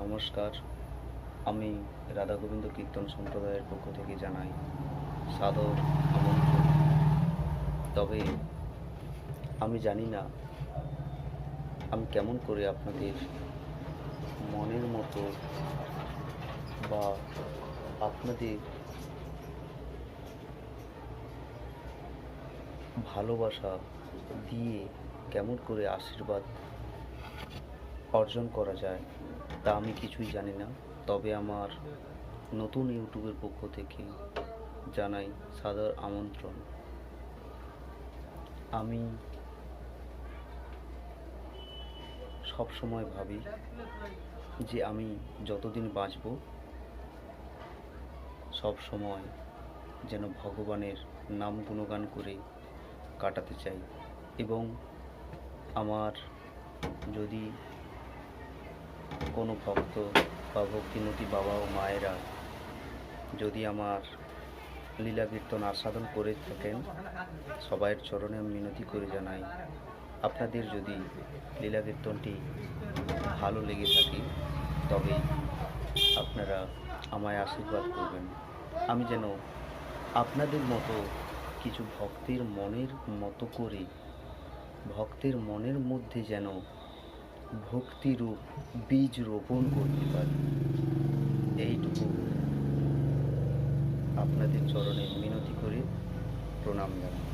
নমস্কার। আমি রাধা গোবিন্দ কীর্তন সম্প্রদায়ের পক্ষ থেকে জানাই সাদর আমন্ত্রণ। তবে আমি জানি না আমি কেমন করে আপনাদের মনের মতো বা আপনাদের ভালোবাসা দিয়ে কেমন করে আশীর্বাদ অর্জন করা যায় তা আমি কিছুই জানি না। তবে আমার নতুন ইউটিউবের পক্ষ থেকে জানাই সাদর আমন্ত্রণ। আমি সব সময় ভাবি যে আমি যতদিন বাঁচব সব সময় যেন ভগবানের নাম গুণগান করে কাটাতে চাই, এবং আমার যদি কোনো ভক্ত বা ভক্তিমতী বাবা ও মায়েরা যদি আমার লীলা কীর্তন আস্বাদন করে থাকেন, সবাইয়ের চরণে আমি মিনতি করে জানাই আপনাদের যদি লীলা কীর্তনটি ভালো লেগে থাকে তবে আপনারা আমায় আশীর্বাদ করবেন। আমি যেন আপনাদের মতো কিছু ভক্তের মনের মতো করে ভক্তের মনের মধ্যে যেন ভক্তিরূপ বীজ রোপণ করতে পারি, এইটুকু আপনাদের চরণে মিনতি করে প্রণাম জানাই।